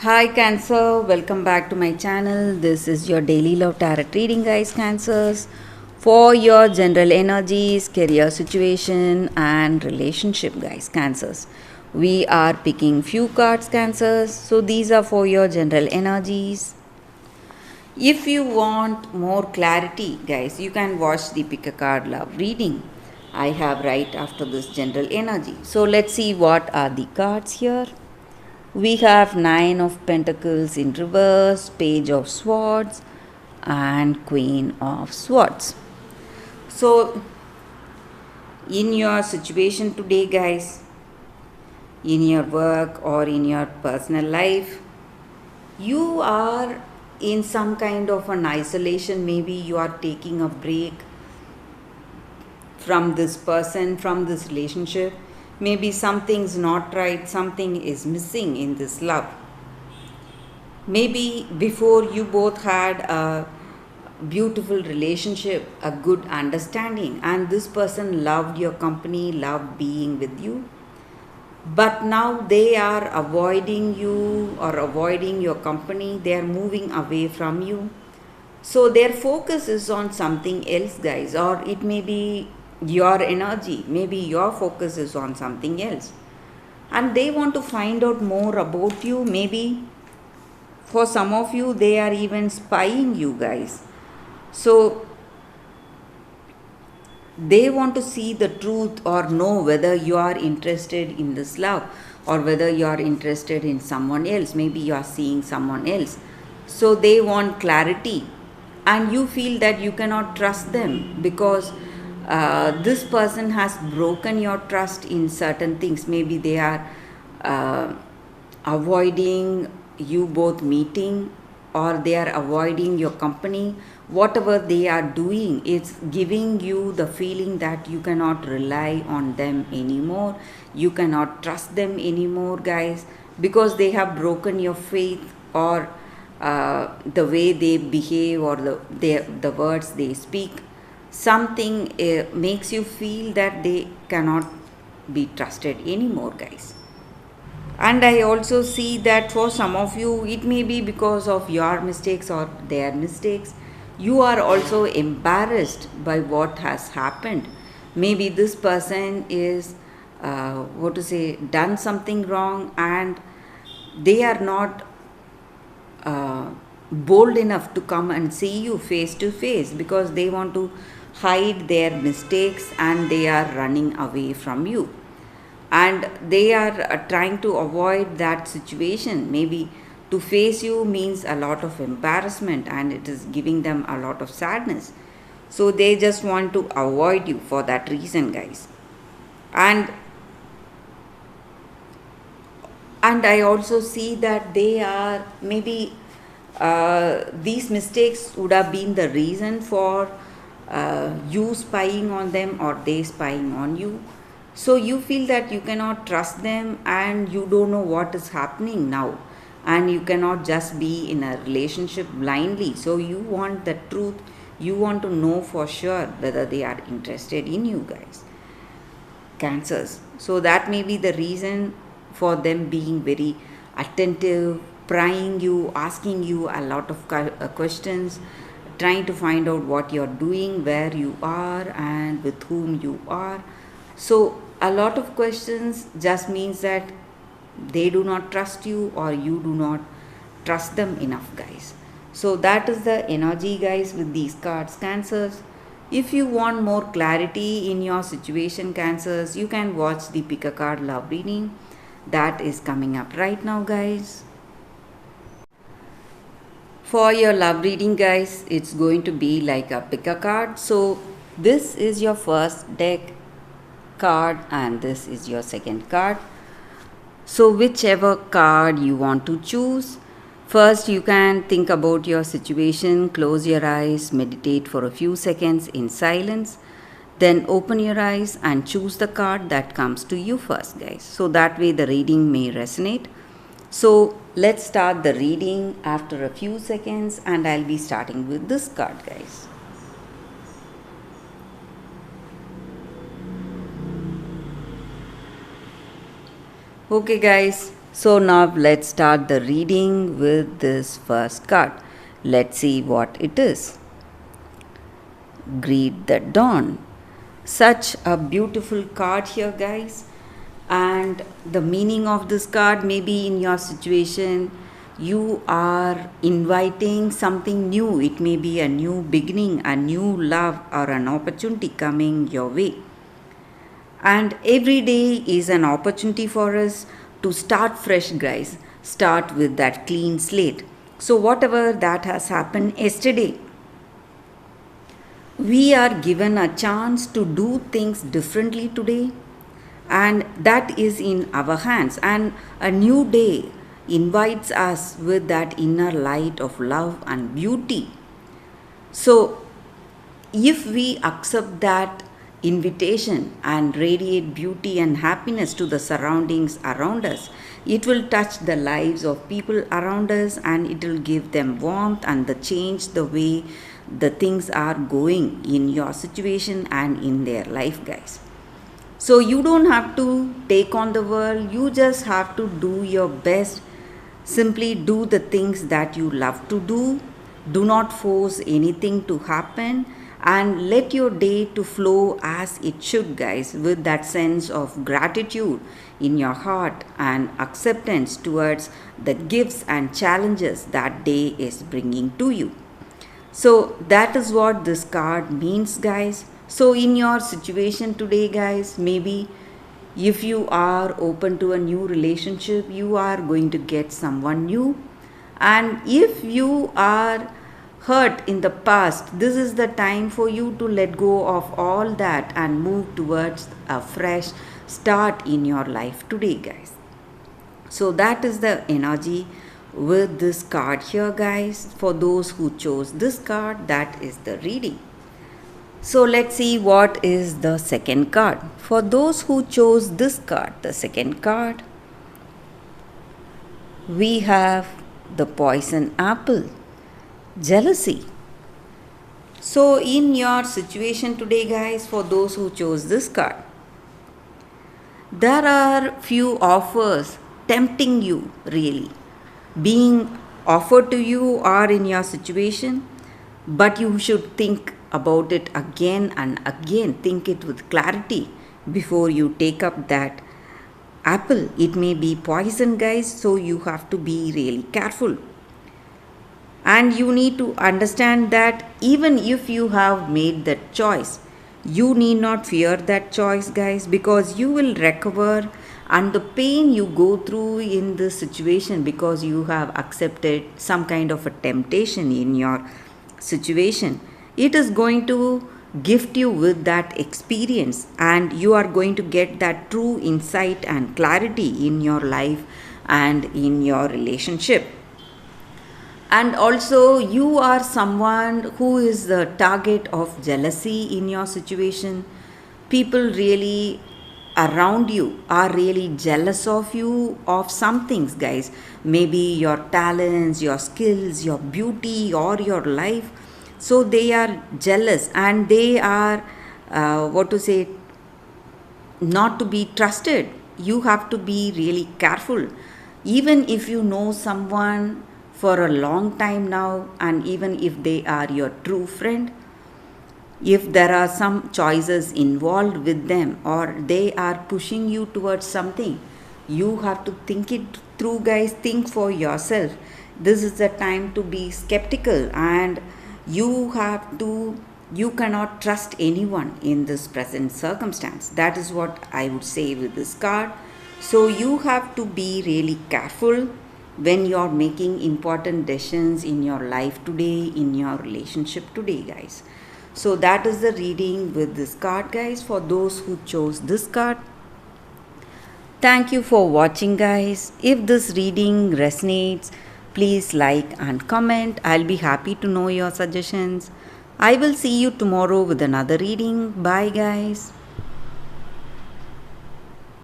Hi Cancer, welcome back to my channel. This is your daily love tarot reading, guys. Cancers, for your general energies, career situation, and relationship, guys. Cancers, we are picking few cards, Cancers. So these are for your general energies. If you want more clarity, guys, you can watch the pick a card love reading I have right after this general energy. So let's see what are the cards here. We have Nine of Pentacles in reverse, Page of Swords, and Queen of Swords. So, in your situation today, guys, in your work or in your personal life, you are in some kind of an isolation. Maybe you are taking a break from this person, from this relationship. Maybe something's not right, something is missing in this love. Maybe before you both had a beautiful relationship, a good understanding, and this person loved your company, loved being with you. But now they are avoiding you or avoiding your company, they are moving away from you. So their focus is on something else, guys, or it may be your energy, maybe your focus is on something else. And they want to find out more about you. Maybe for some of you, they are even spying you, guys. So they want to see the truth or know whether you are interested in this love or whether you are interested in someone else. Maybe you are seeing someone else. So they want clarity, and you feel that you cannot trust them because this person has broken your trust in certain things. Maybe they are uh, avoiding you both meeting, or they are avoiding your company. Whatever they are doing, it's giving you the feeling that you cannot rely on them anymore, you cannot trust them anymore, guys, because they have broken your faith, or the way they behave, or the words they speak. Something makes you feel that they cannot be trusted anymore, guys. And I also see that for some of you, it may be because of your mistakes or their mistakes. You are also embarrassed by what has happened. Maybe this person is, done something wrong, and they are not bold enough to come and see you face to face because they want to hide their mistakes and they are running away from you, and they are trying to avoid that situation. Maybe to face you means a lot of embarrassment and it is giving them a lot of sadness, so they just want to avoid you for that reason, guys. And I also see that they are maybe these mistakes would have been the reason for you spying on them or they spying on you. So you feel that you cannot trust them and you don't know what is happening now, and you cannot just be in a relationship blindly. So you want the truth, you want to know for sure whether they are interested in you, guys. Cancers. So that may be the reason for them being very attentive, prying you, asking you a lot of questions, trying to find out what you're doing, where you are, and with whom you are. So a lot of questions just means that they do not trust you or you do not trust them enough, guys. So that is the energy, guys, with these cards, Cancers. If you want more clarity in your situation, Cancers, you can watch the pick a card love reading that is coming up right now, guys. For your love reading, guys, it's going to be like a pick a card. So this is your first deck card and this is your second card. So whichever card you want to choose, first you can think about your situation, close your eyes, meditate for a few seconds in silence, then open your eyes and choose the card that comes to you first, guys. So that way the reading may resonate. So let's start the reading after a few seconds, and I'll be starting with this card, guys. Okay, guys, So now let's start the reading with this first card. Let's see what it is. Greet the dawn. Such a beautiful card here, guys. And the meaning of this card, maybe in your situation, you are inviting something new. It may be a new beginning, a new love, or an opportunity coming your way. And every day is an opportunity for us to start fresh, guys. Start with that clean slate. So, whatever that has happened yesterday, we are given a chance to do things differently today, and that is in our hands. And a new day invites us with that inner light of love and beauty. So, if we accept that invitation and radiate beauty and happiness to the surroundings around us, it will touch the lives of people around us, and it will give them warmth and the change the way the things are going in your situation and in their life, guys. So you don't have to take on the world, you just have to do your best. Simply do the things that you love to do. Do not force anything to happen, and let your day to flow as it should, guys, with that sense of gratitude in your heart and acceptance towards the gifts and challenges that day is bringing to you. So that is what this card means, guys. So in your situation today, guys, maybe if you are open to a new relationship, you are going to get someone new. And if you are hurt in the past, this is the time for you to let go of all that and move towards a fresh start in your life today, guys. So that is the energy with this card here, guys. For those who chose this card, that is the reading. So let's see what is the second card. For those who chose this card, the second card, we have the poison apple, jealousy. So in your situation today, guys, for those who chose this card, there are few offers tempting you, really being offered to you or in your situation, but you should think about it again and again. Think it with clarity before you take up that apple. It may be poison, guys, so you have to be really careful. And you need to understand that even if you have made that choice, you need not fear that choice, guys, because you will recover. And the pain you go through in this situation because you have accepted some kind of a temptation in your situation, it is going to gift you with that experience, and you are going to get that true insight and clarity in your life and in your relationship. And also, you are someone who is the target of jealousy in your situation. People really around you are really jealous of you of some things, guys. Maybe your talents, your skills, your beauty, or your life. So they are jealous, and they are not to be trusted. You have to be really careful. Even if you know someone for a long time now, and even if they are your true friend, if there are some choices involved with them or they are pushing you towards something, you have to think it through, guys. Think for yourself. This is the time to be skeptical, and you cannot trust anyone in this present circumstance. That is what I would say with this card. So you have to be really careful when you're making important decisions in your life today, in your relationship today, guys. So that is the reading with this card, guys, for those who chose this card. Thank you for watching, guys. If this reading resonates, please like and comment. I'll be happy to know your suggestions. I will see you tomorrow with another reading. Bye, guys.